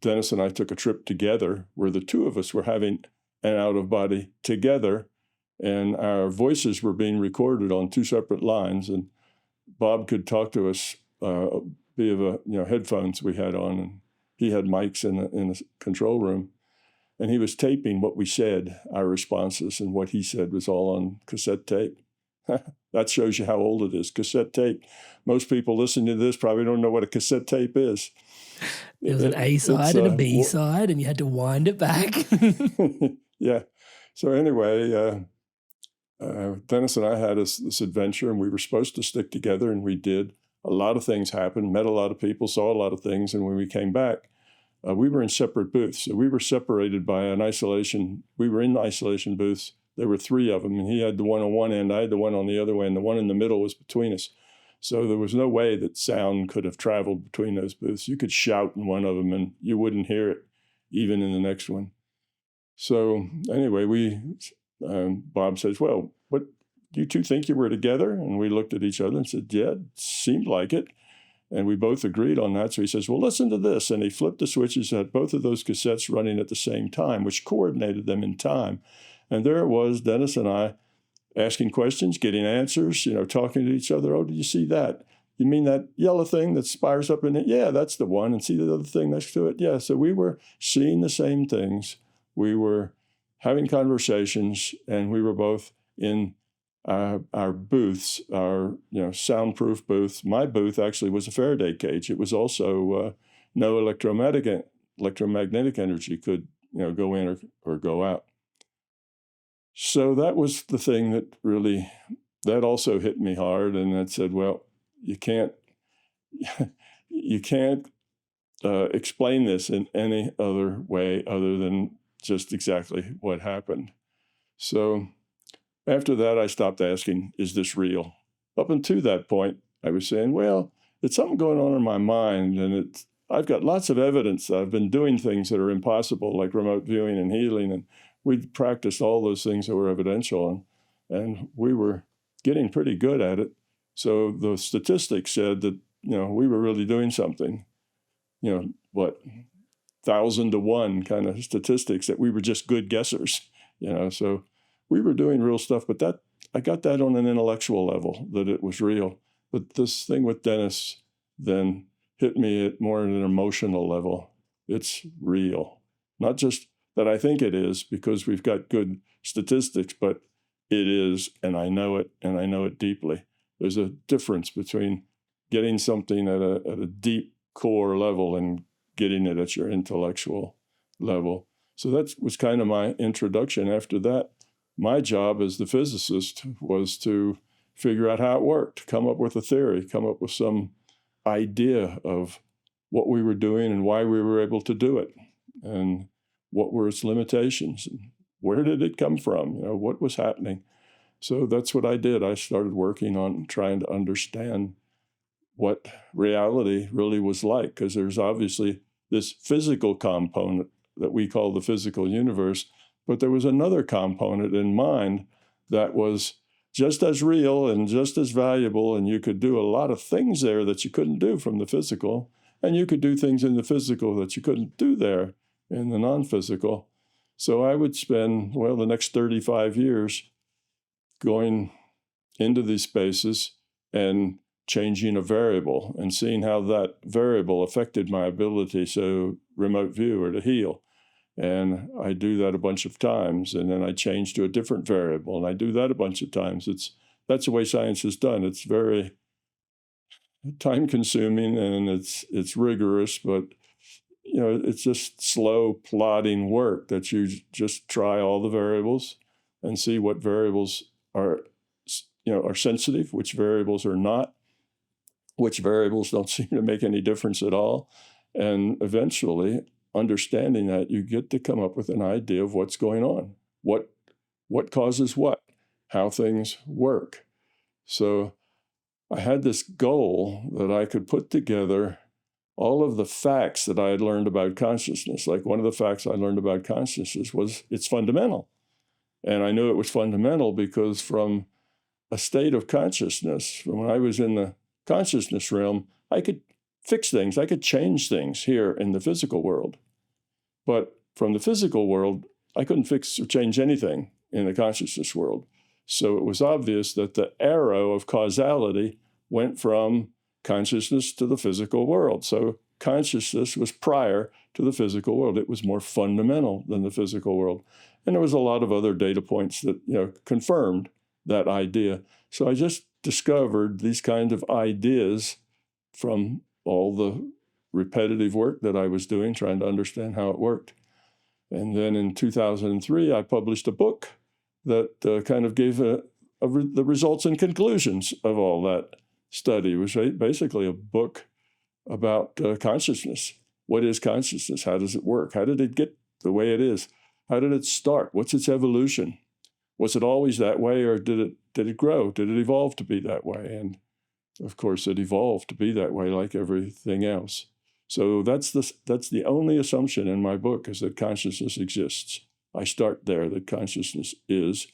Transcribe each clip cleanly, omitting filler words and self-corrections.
Dennis and I took a trip together where the two of us were having an out-of-body together, and our voices were being recorded on two separate lines, and Bob could talk to us via the headphones we had on, and he had mics in the control room, and he was taping what we said, our responses, and what he said was all on cassette tape. That shows you how old it is. Cassette tape. Most people listening to this probably don't know what a cassette tape is. There was an A side and a B side, and you had to wind it back. Yeah. So anyway, Dennis and I had this adventure, and we were supposed to stick together, and we did. A lot of things happened, met a lot of people, saw a lot of things, and when we came back, we were in separate booths. So we were separated by an isolation. We were in isolation booths. There were three of them, and he had the one on one end, I had the one on the other way, and the one in the middle was between us. So there was no way that sound could have traveled between those booths. You could shout in one of them, and you wouldn't hear it, even in the next one. So anyway, Bob says, well, what, do you two think you were together? And we looked at each other and said, yeah, it seemed like it. And we both agreed on that. So he says, well, listen to this. And he flipped the switches, had both of those cassettes running at the same time, which coordinated them in time. And there it was, Dennis and I, asking questions, getting answers, talking to each other. Oh, did you see that? You mean that yellow thing that spires up in it? Yeah, that's the one. And see the other thing next to it? Yeah. So we were seeing the same things. We were having conversations, and we were both in our booths, our soundproof booths. My booth actually was a Faraday cage. It was also no electromagnetic energy could go in or go out. So that was the thing that also hit me hard, and that said, well, you can't explain this in any other way other than just exactly what happened. So after that, I stopped asking, is this real? Up until that point, I was saying, well, it's something going on in my mind, and I've got lots of evidence that I've been doing things that are impossible, like remote viewing and healing, and we'd practiced all those things that were evidential, and we were getting pretty good at it. So the statistics said that, we were really doing something, 1,000 to 1 kind of statistics, that we were just good guessers, so we were doing real stuff, but I got that on an intellectual level, that it was real. But this thing with Dennis then hit me at more an emotional level. It's real. Not just that I think it is because we've got good statistics, but it is, and I know it deeply. There's a difference between getting something at a deep core level and getting it at your intellectual level. So that was kind of my introduction. After that, my job as the physicist was to figure out how it worked, come up with a theory, come up with some idea of what we were doing and why we were able to do it, and what were its limitations, and where did it come from, what was happening. So that's what I did. I started working on trying to understand what reality really was like, because there's obviously this physical component that we call the physical universe, but there was another component in mind that was just as real and just as valuable, and you could do a lot of things there that you couldn't do from the physical, and you could do things in the physical that you couldn't do there in the non-physical. So I would spend, the next 35 years going into these spaces and changing a variable and seeing how that variable affected my ability to remote view or to heal. And I do that a bunch of times, and then I change to a different variable, and I do that a bunch of times. That's the way science is done. It's very time-consuming, and it's rigorous, but it's just slow, plodding work that you just try all the variables and see what variables are sensitive, which variables are not, which variables don't seem to make any difference at all, and eventually, understanding that, you get to come up with an idea of what's going on, what causes what, how things work. So I had this goal that I could put together all of the facts that I had learned about consciousness. Like one of the facts I learned about consciousness was it's fundamental. And I knew it was fundamental because from a state of consciousness, from when I was in the consciousness realm, I could fix things. I could change things here in the physical world. But from the physical world, I couldn't fix or change anything in the consciousness world. So it was obvious that the arrow of causality went from consciousness to the physical world. So consciousness was prior to the physical world. It was more fundamental than the physical world. And there was a lot of other data points that confirmed that idea. So I just discovered these kind of ideas from all the repetitive work that I was doing, trying to understand how it worked. And then in 2003, I published a book that kind of gave the results and conclusions of all that study. It was basically a book about consciousness. What is consciousness? How does it work? How did it get the way it is? How did it start? What's its evolution? Was it always that way, or did it grow? Did it evolve to be that way? And of course, it evolved to be that way, like everything else. So that's the only assumption in my book, is that consciousness exists. I start there, that consciousness is,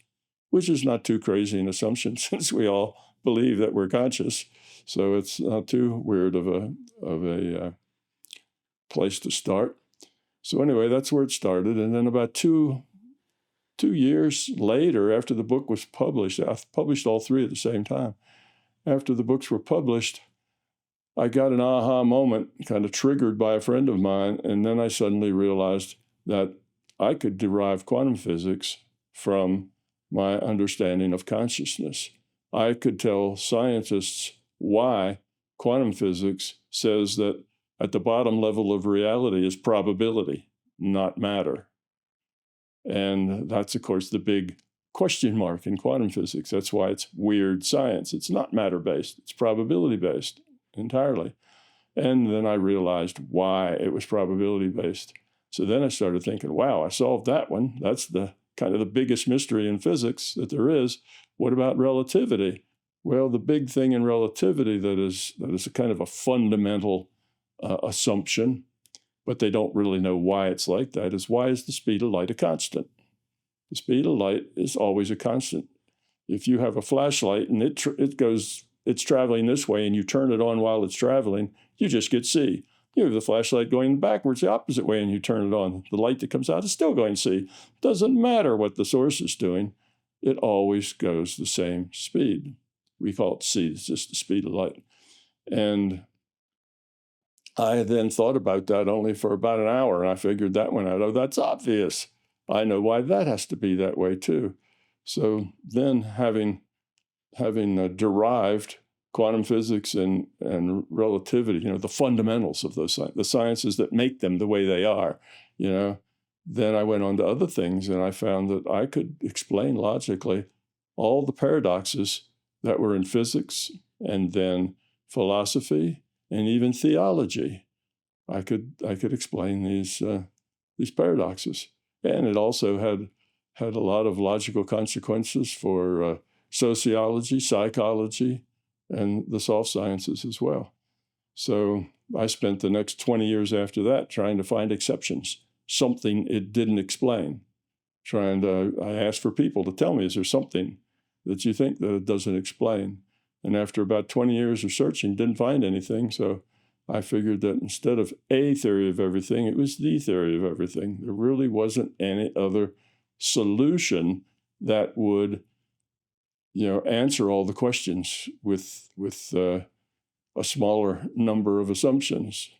which is not too crazy an assumption since we all believe that we're conscious. So it's not too weird of a place to start. So anyway, that's where it started. And then about two years later, after the book was published, I published all three at the same time. After the books were published, I got an aha moment, kind of triggered by a friend of mine, and then I suddenly realized that I could derive quantum physics from my understanding of consciousness. I could tell scientists why quantum physics says that at the bottom level of reality is probability, not matter. And that's, of course, the big question mark in quantum physics. That's why it's weird science. It's not matter-based. It's probability-based entirely. And then I realized why it was probability-based. So then I started thinking, wow, I solved that one. That's the kind of the biggest mystery in physics that there is. What about relativity? Well, the big thing in relativity that is a kind of a fundamental assumption, but they don't really know why it's like that, is why is the speed of light a constant? The speed of light is always a constant. If you have a flashlight and it's traveling this way and you turn it on while it's traveling, you just get C. You have the flashlight going backwards the opposite way and you turn it on. The light that comes out is still going C. Doesn't matter what the source is doing. It always goes the same speed. We call it C. It's just the speed of light. And I then thought about that only for about an hour, and I figured that one out. Oh, that's obvious. I know why that has to be that way too. So then having derived quantum physics and relativity, the fundamentals of those the sciences that make them the way they are, then I went on to other things, and I found that I could explain logically all the paradoxes that were in physics and then philosophy and even theology. I could explain these paradoxes, and it also had a lot of logical consequences for sociology, psychology, and the soft sciences as well. So I spent the next 20 years after that trying to find exceptions, something it didn't explain. I asked for people to tell me, is there something that you think that it doesn't explain? And after about 20 years of searching, didn't find anything. So I figured that instead of a theory of everything, it was the theory of everything. There really wasn't any other solution that would answer all the questions with a smaller number of assumptions.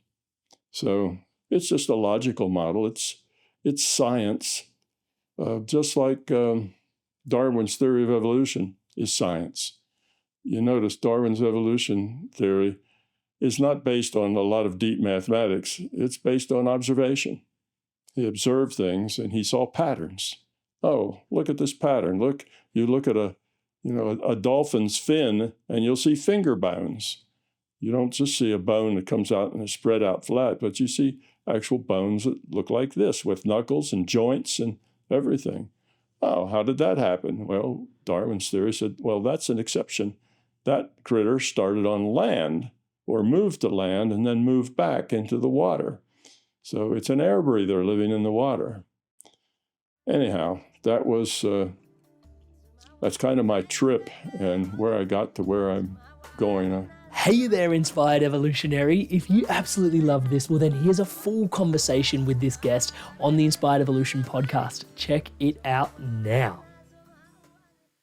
So it's just a logical model. It's science, just like Darwin's theory of evolution is science. You notice Darwin's evolution theory is not based on a lot of deep mathematics. It's based on observation. He observed things and he saw patterns. Oh, look at this pattern. You look at a dolphin's fin, and you'll see finger bones. You don't just see a bone that comes out and is spread out flat, but you see actual bones that look like this with knuckles and joints and everything. Oh, how did that happen? Well, Darwin's theory said, well, that's an exception. That critter started on land or moved to land and then moved back into the water. So it's an air breather living in the water. Anyhow, that's kind of my trip and where I got to where I'm going. Hey there, Inspired Evolutionary. If you absolutely love this, well then here's a full conversation with this guest on the Inspired Evolution podcast. Check it out now.